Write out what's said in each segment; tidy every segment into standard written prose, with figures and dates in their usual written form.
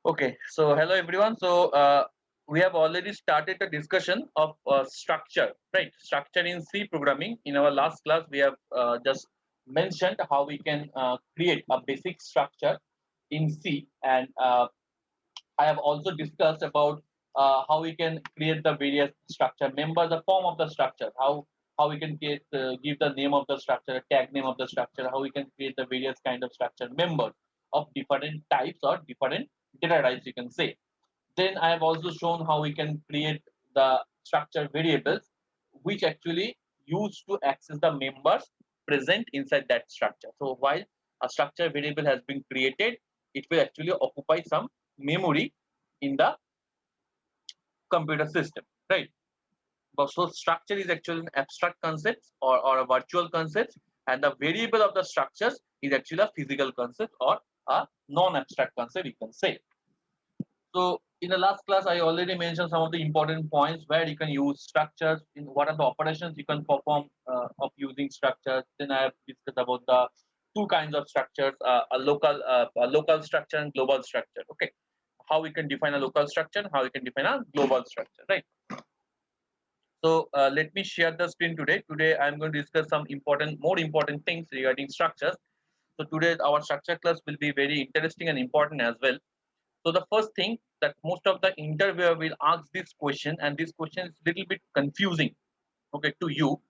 Okay, so hello everyone. We have already started the discussion of structure, right? Structure in C programming. In our last class, we have just mentioned how we can create a basic structure in C, and I have also discussed about how we can create the various structure, member the form of the structure, how we can create, give the name of the structure, tag name of the structure, how we can create the various kind of structure members of different types or different data types, you can say. Then I have also shown how we can create the structure variables, which actually used to access the members present inside that structure. So while a structure variable has been created, it will actually occupy some memory in the computer system, right? So structure is actually an abstract concept or a virtual concept, and the variable of the structures is actually a physical concept or a non-abstract concept, you can say. So in the last class, I already mentioned some of the important points where you can use structures, in what are the operations you can perform of using structures. Then I have discussed about the two kinds of structures, a local structure and global structure. Okay, how we can define a local structure, how we can define a global structure, right? So let me share the screen today. Today I'm going to discuss some more important things regarding structures. So today our structure class will be very interesting and important as well. So the first thing that most of the interviewer will ask this question, and this question is a little bit confusing, okay, to you,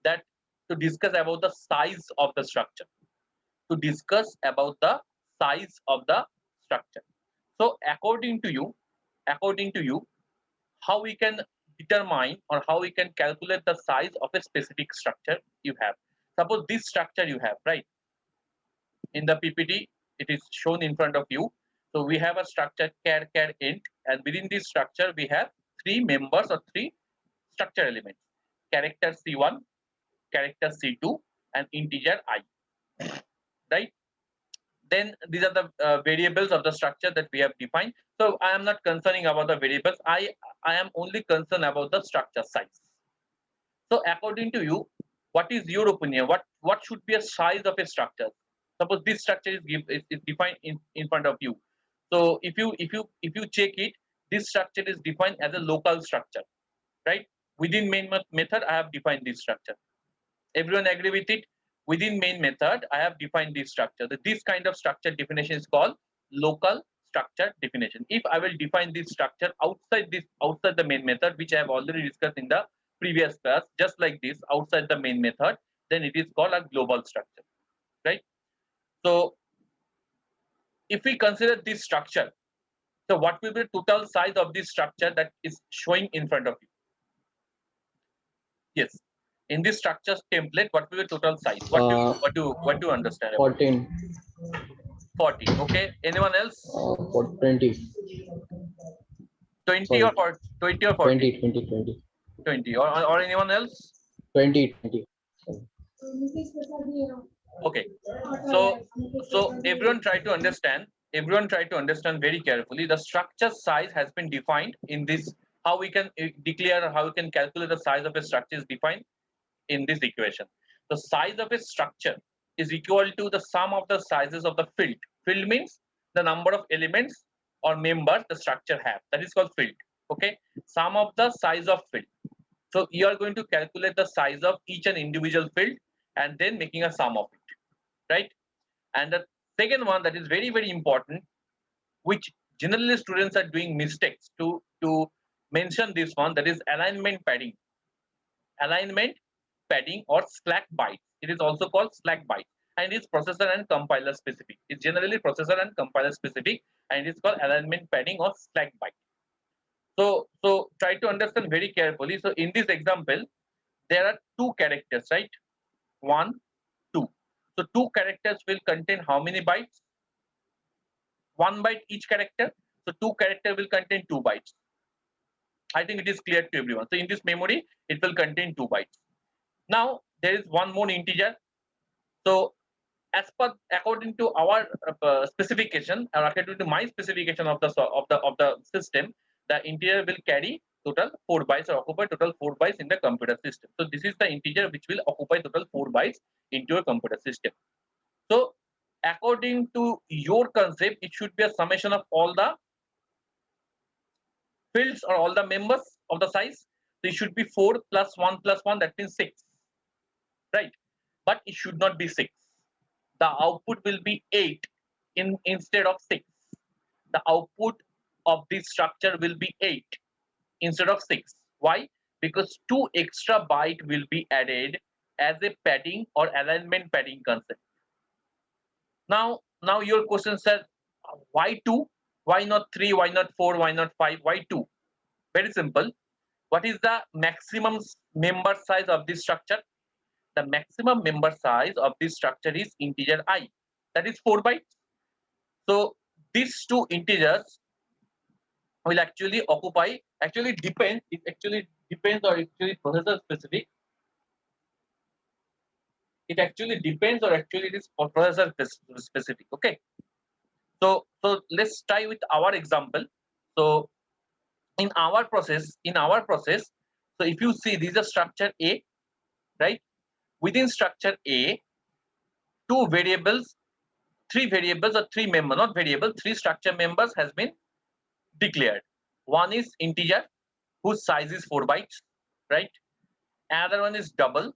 that to discuss about the size of the structure, to discuss about the size of the structure. So according to you, how we can determine or how we can calculate the size of a specific structure you have. Suppose this structure you have, right? In the PPT, it is shown in front of you. So we have a structure char int, and within this structure we have three members or three structure elements: character C1, character C2, and integer I. Right? Then these are the variables of the structure that we have defined. So I am not concerning about the variables. I am only concerned about the structure size. So according to you, what is your opinion? What should be a size of a structure? Suppose this structure is defined in front of you. So if you check it, this structure is defined as a local structure, right? Within main method, I have defined this structure. Everyone agree with it? Within main method, I have defined this structure. This kind of structure definition is called local structure definition. If I will define this structure outside the main method, which I have already discussed in the previous class, just like this, outside the main method, then it is called a global structure, right? So if we consider this structure, so what will be the total size of this structure that is showing in front of you? Yes. In this structure template, what will be the total size? Uh, What do you understand about it? 14, 14. Okay. Anyone else? for 20, 20 or sorry, 40, 20 or 40? 20, 20, 20, 20 or anyone else? 20, 20. Sorry. Okay. So everyone try to understand. Everyone try to understand very carefully. The structure size has been defined in this. How we can declare or how we can calculate the size of a structure is defined in this equation. The size of a structure is equal to the sum of the sizes of the field. Field means the number of elements or members the structure have. That is called field. Okay. Sum of the size of field. So you are going to calculate the size of each and individual field and then making a sum of it, right? And the second one that is very, very important, which generally students are doing mistakes to mention this one, that is alignment padding. Alignment padding or slack byte. It is also called slack byte, and it is processor and compiler specific. It's generally processor and compiler specific, and it is called alignment padding or slack byte. So try to understand very carefully. So in this example, there are two characters, right? One, two. So two characters will contain how many bytes? One byte each character. So two character will contain 2 bytes. I think it is clear to everyone. So in this memory, it will contain 2 bytes. Now there is one more integer. So according to our specification, or according to my specification of the system, the integer will carry total 4 bytes or occupy total 4 bytes in the computer system. So this is the integer which will occupy total 4 bytes into a computer system. So according to your concept, it should be a summation of all the fields or all the members of the size. So it should be 4 plus 1 plus 1, that means 6, right? But it should not be 6. The output will be 8 instead of 6. The output of this structure will be 8 instead of 6. Why? Because 2 extra byte will be added as a padding or alignment padding concept. Now your question says, why 2? Why not 3? Why not 4? Why not 5? Why 2? Very simple. What is the maximum member size of this structure? The maximum member size of this structure is integer I, that is 4 bytes. So these two integers will actually occupy, actually depends, it actually depends or actually processor specific. It actually depends or actually it is processor specific. Okay. So let's try with our example. So in our process, so if you see this is a structure A, right? Within structure A, two variables, three variables or three members, not variable, three structure members has been declared. One is integer whose size is 4 bytes, right? Another one is double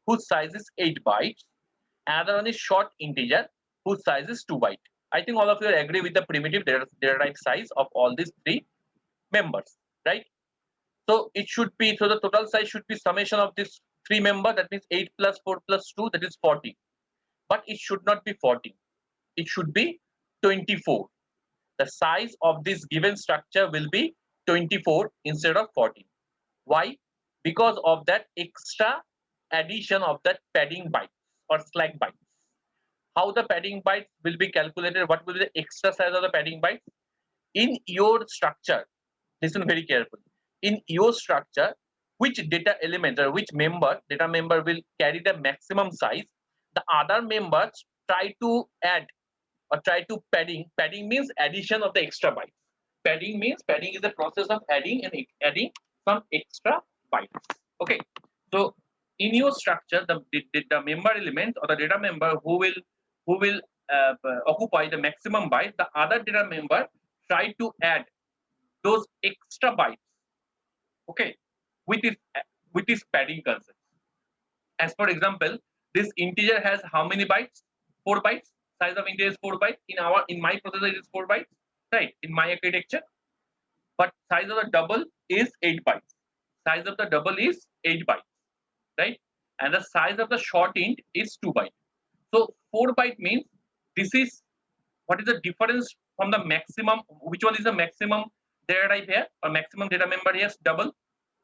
whose size is 8 bytes. Another one is short integer whose size is 2 bytes. I think all of you agree with the primitive data type size of all these three members, right? So it should be, so the total size should be summation of this three member, that means 8 plus 4 plus 2, that is 40. But it should not be 40. It should be 24. The size of this given structure will be 24 instead of 40. Why? Because of that extra addition of that padding bytes or slack bytes. How the padding bytes will be calculated? What will be the extra size of the padding bytes? In your structure, listen very carefully. In your structure, which data element or which data member will carry the maximum size, the other members try to add or try to padding. Padding means addition of the extra bytes. Padding is the process of adding some extra bytes. Okay. So in your structure, the member element or the data member who will occupy the maximum byte, the other data member try to add those extra bytes. Okay, with this padding concept. As for example, this integer has how many bytes? 4 bytes. Size of integer is 4 bytes. In my processor it is 4 bytes, right? In my architecture, but size of the double is 8 bytes. Size of the double is 8 bytes, right? And the size of the short int is 2 bytes. So 4 byte means this is what is the difference from the maximum? Which one is the maximum data type here or maximum data member here? Double,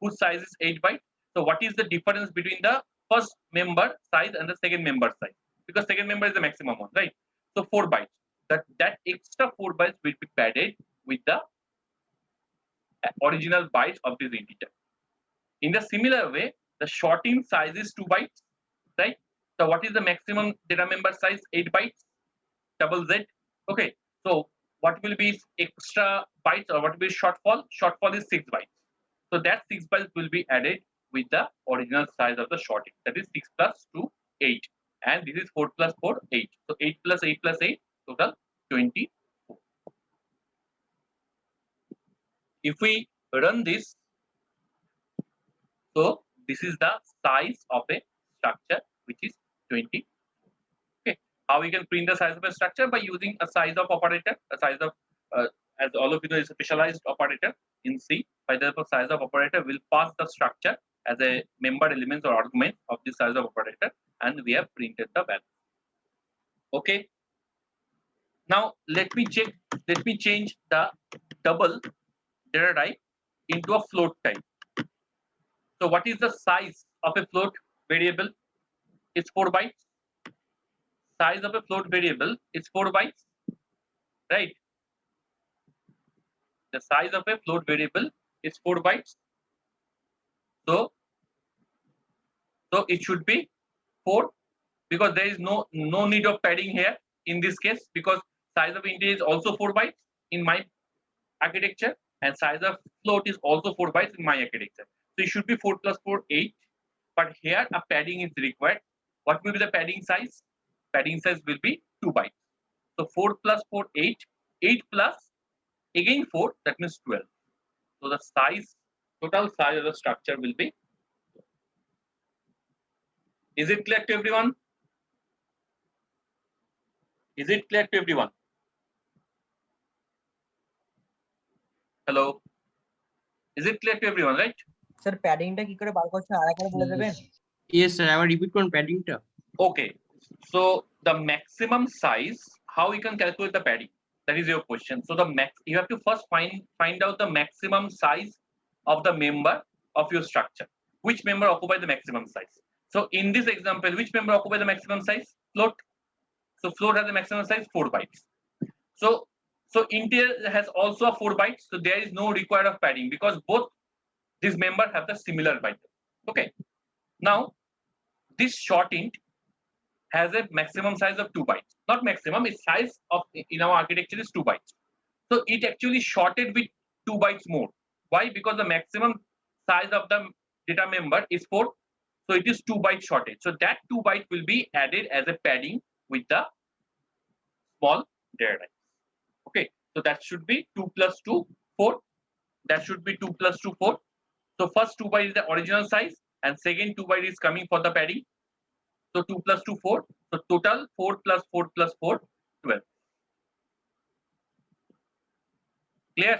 whose size is 8 bytes. So what is the difference between the first member size and the second member size? Because second member is the maximum one, right? So 4 bytes. That extra 4 bytes will be padded with the original bytes of this integer. In the similar way, the shorting size is 2 bytes, right? So what is the maximum data member size? 8 bytes, double Z. Okay, so what will be extra bytes or what will be shortfall? Shortfall is 6 bytes. So that 6 bytes will be added with the original size of the shorting. That is 6 plus 2, 8. And this is 4 plus 4, 8. So 8 plus 8 plus 8, total 24. If we run this, so this is the size of a structure, which is 20. Okay, how we can print the size of a structure? By using a size of operator, a size of, as all of you know, is a specialized operator in C. By the size of operator, will pass the structure as a member element or argument of the size of operator, and we have printed the value. Okay. Now let me change the double data type into a float type. So what is the size of a float variable? It's 4 bytes. Size of a float variable is 4 bytes, right? The size of a float variable is 4 bytes. So it should be 4, because there is no need of padding here in this case, because size of integer is also 4 bytes in my architecture, and size of float is also 4 bytes in my architecture. So it should be 4 plus 4, 8. But here a padding is required. What will be the padding size? Padding size will be 2 bytes. So 4 plus 4, 8. 8 plus again 4, that means 12. So the size, total size of the structure will be. Is it clear to everyone? Is it clear to everyone? Hello. Is it clear to everyone, right? Sir প্যাডিংটা কি করে বার করছেন আরেকবার বলে দেবেন? Yes, sir. আবার repeat করুন প্যাডিংটা। Okay. So the maximum size, how we can calculate the padding? That is your question. So the max, you have to first find out the maximum size of the member of your structure. Which member occupy the maximum size? So in this example, which member occupy the maximum size? Float. So float has the maximum size 4 bytes. So integer has also a 4 bytes. So there is no required of padding because both these member have the similar byte. Okay. Now this short int has a maximum size of 2 bytes. Not maximum, its size of in our architecture is 2 bytes. So it actually shorted with 2 bytes more. Why? Because the maximum size of the data member is 4. So it is 2 byte shorted. So that 2 byte will be added as a padding with the small data type. Okay. So that should be 2 plus 2, 4. That should be 2 plus 2, 4. So first 2 byte is the original size and second 2 byte is coming for the padding. So 2 plus 2, 4. So total 4 plus 4 plus 4, 12. Clear?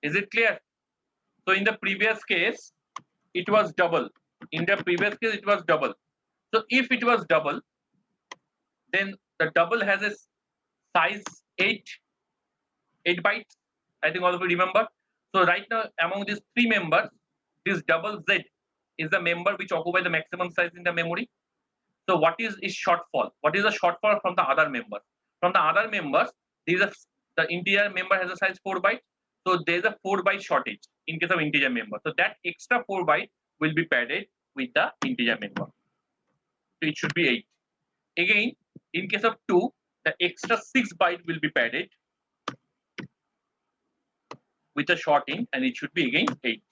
Is it clear? So in the previous case, it was double. In the previous case, it was double. So if it was double, then the double has a size 8 bytes. I think all of you remember. So right now, among these 3 members, this double Z is the member which occupy the maximum size in the memory. So what is shortfall? What is the shortfall from the other members? From the other members, the integer member has a size 4 bytes. So there is a 4 byte shortage in case of integer member. So that extra 4 byte will be padded with the integer member. So it should be 8. Again, in case of 2, the extra 6 byte will be padded with a short int and it should be again 8.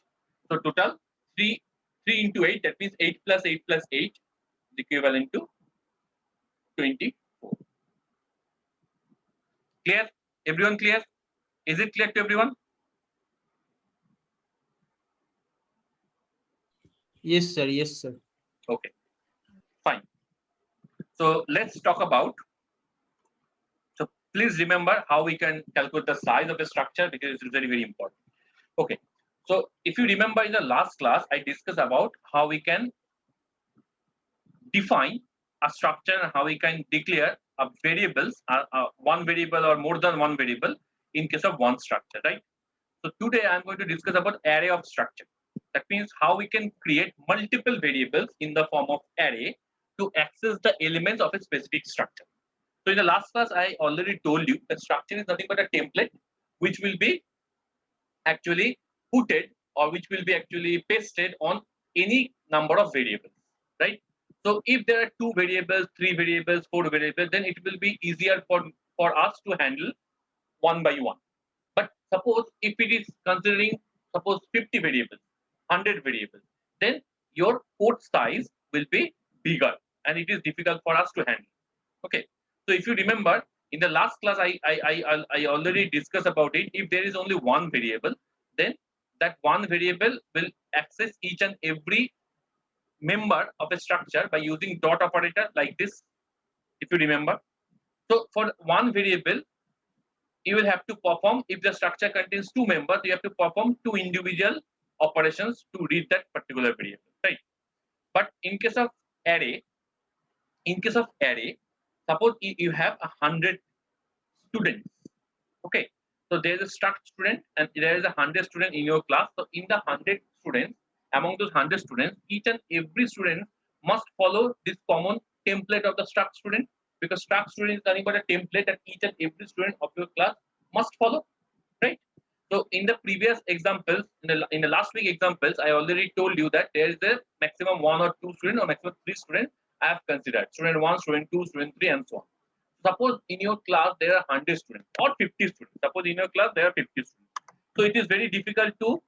So total 3 into 8, that means 8 plus 8 plus 8 is equivalent to 24. Clear? Everyone clear? Is it clear to everyone? Yes, sir. Yes, sir. Okay, fine. So let's talk about. So please remember how we can calculate the size of a structure because it's very, very important. Okay. So if you remember in the last class, I discussed about how we can define a structure and how we can declare a variables, one variable or more than one variable in case of one structure, right? So today I'm going to discuss about array of structure. That means how we can create multiple variables in the form of array to access the elements of a specific structure. So in the last class, I already told you that structure is nothing but a template which will be actually putted or which will be actually pasted on any number of variables, right? So if there are 2 variables, 3 variables, 4 variables, then it will be easier for us to handle one by one. But suppose if it is considering suppose 50 variables, 100 variables, then your code size will be bigger and it is difficult for us to handle. Okay. So if you remember in the last class, I already discussed about it. If there is only one variable, then that one variable will access each and every member of a structure by using dot operator like this, if you remember. So for one variable, you will have to perform, if the structure contains 2 members, you have to perform 2 individual operations to read that particular variable, right? But in case of array, suppose you have 100 students. Okay, so there is a struct student and there is 100 student in your class. So in the 100 students, among those 100 students, each and every student must follow this common template of the struct student, because struct student is nothing but a template that each and every student of your class must follow, right? So in the previous examples, in the last week examples, I already told you that there is a maximum 1 or 2 student or maximum 3 students I have considered. Student 1, student 2, student 3, and so on. Suppose in your class there are 100 students or 50 students. Suppose in your class there are 50 students. So it is very difficult to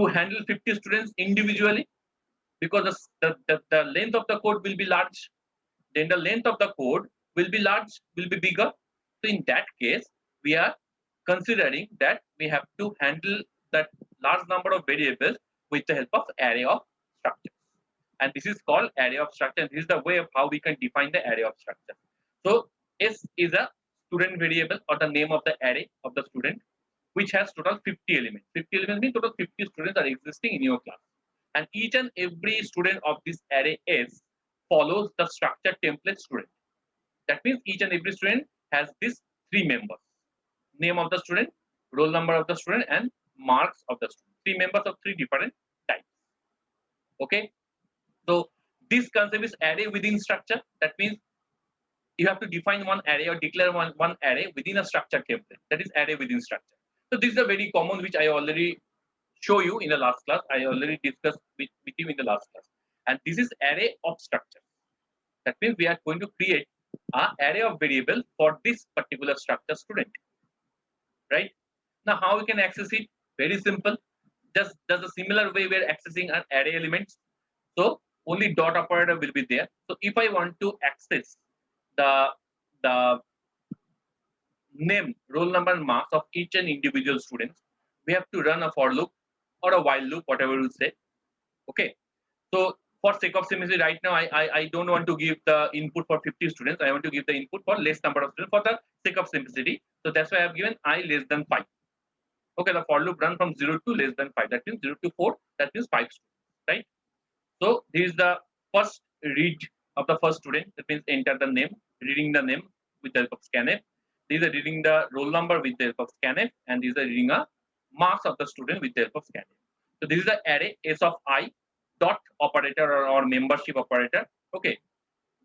handle 50 students individually because the length of the code will be large. Then the length of the code will be large, will be bigger. So in that case, we are considering that we have to handle that large number of variables with the help of array of structures. And this is called array of structure. This is the way of how we can define the array of structure. So S is a student variable or the name of the array of the student, which has total 50 elements. 50 elements means total 50 students are existing in your class. And each and every student of this array S follows the structure template student. That means each and every student has these three members: name of the student, roll number of the student, and marks of the student. Three members of three different types. Okay. So this concept is array within structure. That means you have to define one array or declare one array within a structure template. That is array within structure. So this is a very common which I already show you in the last class. I already discussed with you in the last class. And this is array of structure. That means we are going to create an array of variable for this particular structure student. Right? Now how we can access it? Very simple. Just a similar way we are accessing an array elements. So only dot operator will be there. So if I want to access the name, roll number, and marks of each and individual students, we have to run a for loop or a while loop, whatever you say. Okay. So for sake of simplicity, right now I don't want to give the input for 50 students. I want to give the input for less number of students for the sake of simplicity. So that's why I have given I less than 5. Okay, the for loop run from 0 to less than 5. That means 0 to 4. That means 5 students. Right. So this is the first read of the first student. That means enter the name, reading the name with the help of scanf. These are reading the roll number with the help of scanf, and these are reading a marks of the student with the help of scanf. So this is the array S of I dot operator or membership operator. Okay,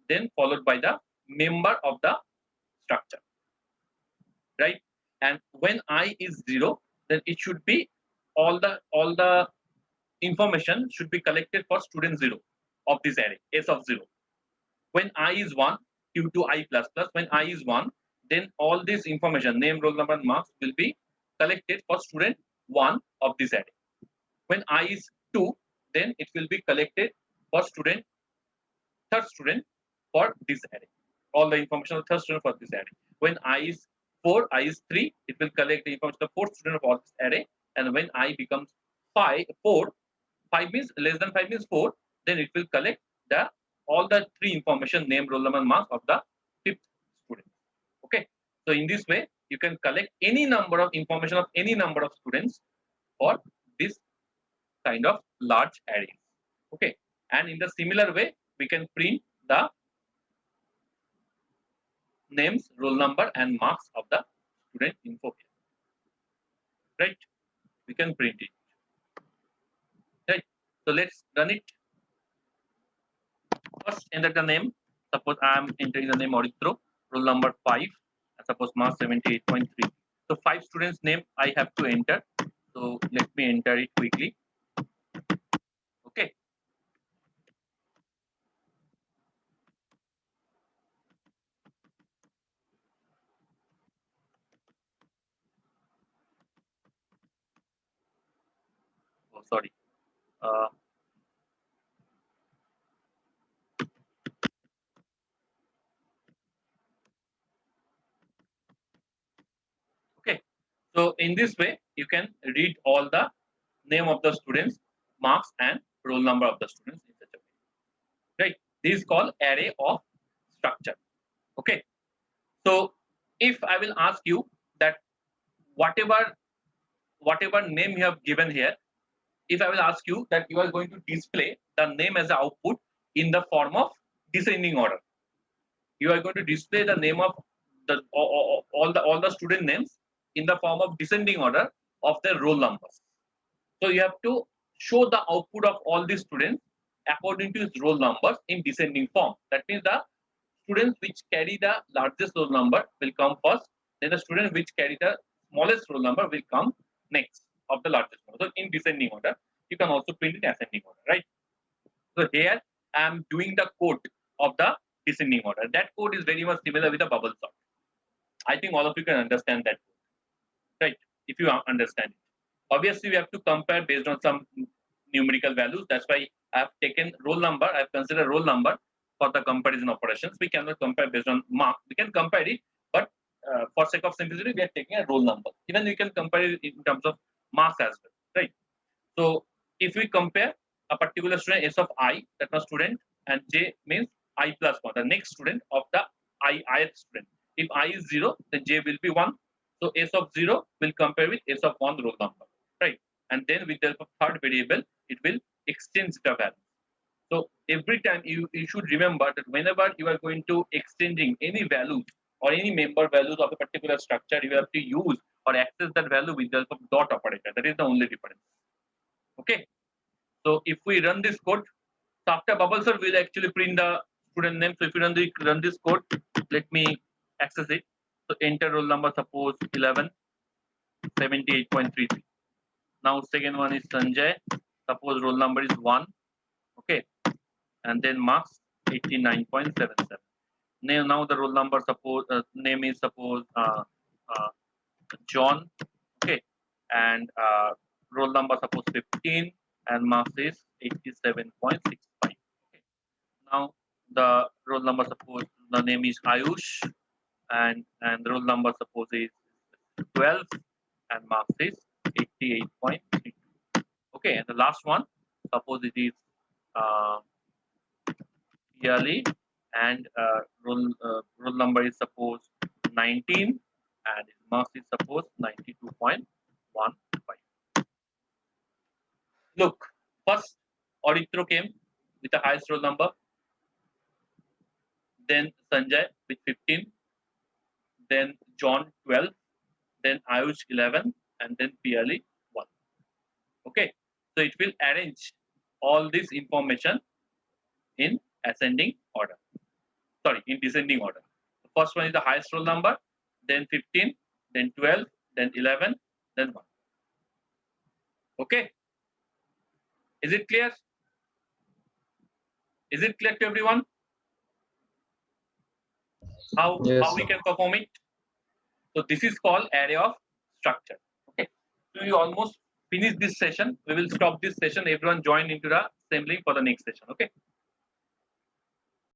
then followed by the member of the structure. Right, and when I is 0, then it should be all the information should be collected for student 0 of this array S of 0. When I is 1, due to I plus plus, when I is 1, then all this information, name, roll number, and marks will be collected for student 1 of this array. When I is 2, then it will be collected for student, third student for this array. All the information of third student for this array. When I is 4, I is 3, it will collect the information of the fourth student of all this array. And when I becomes 5 means less than 5 means 4, then it will collect all the three information, name, roll number, marks of the fifth student. Okay. So in this way, you can collect any number of information of any number of students for this kind of large array. Okay. And in the similar way, we can print the names, roll number, and marks of the student info here. Right? We can print it. Right. So let's run it. First, enter the name. Suppose I am entering the name Auditro, roll number 5, and suppose mark 78.3. So 5 students' name I have to enter. So let me enter it quickly. Okay. Oh, sorry. Okay. So in this way, you can read all the name of the students, marks, and roll number of the students in such a way. Right. This is called array of structure. Okay. So if I will ask you that whatever name you have given here, if I will ask you that you are going to display the name as an output in the form of descending order, you are going to display the name of the all the student names in the form of descending order of their roll numbers. So you have to show the output of all these students according to his roll numbers in descending form. That means the students which carry the largest roll number will come first, then the students which carry the smallest roll number will come next of the largest number. So in descending order, you can also print in ascending order, right? So here I am doing the code of the descending order. That code is very much similar with the bubble sort. I think all of you can understand that code, right? If you understand it. Obviously, we have to compare based on some numerical values. That's why I have taken roll number. I have considered roll number for the comparison operations. We cannot compare based on mark. We can compare it, but for sake of simplicity, we are taking a roll number. Even we can compare it in terms of marks as well, right? So if we compare a particular student S of I, that was student, and J means I plus 1, the next student of the ith student. If I is 0, then J will be 1. So S of 0 will compare with S of 1 roll number, right? And then with the help of third variable, it will exchange the value. So every time you should remember that whenever you are going to exchanging any values or any member values of a particular structure, you have to use or access that value with the help of dot operator. That is the only difference. Okay. So if we run this code, so after bubble sir will actually print the student name. So if you run this code, let me access it. So enter roll number, suppose 11, 78.33. Now second one is Sanjay. Suppose roll number is 1. Okay. And then marks 89.77. Now the roll number suppose name is suppose John. Okay. And roll number suppose 15 and marks is 87.65. Okay. Now the roll number suppose the name is Ayush and the roll number suppose is 12 and marks is 88.32. Okay, and the last one suppose it is yearly and roll number is suppose 19 and his marks is suppose 92.15. Look, first Auditro came with the highest roll number, then Sanjay with 15, then John 12, then Ayush 11, and then Piali 1. Okay, so it will arrange all this information in ascending order. Sorry, in descending order. The first one is the highest roll number, then 15, then 12, then 11, then 1. Okay. Is it clear? Is it clear to everyone? How we can perform it? So this is called array of structure. Okay. So we almost finish this session. We will stop this session. Everyone join into the assembly for the next session. Okay.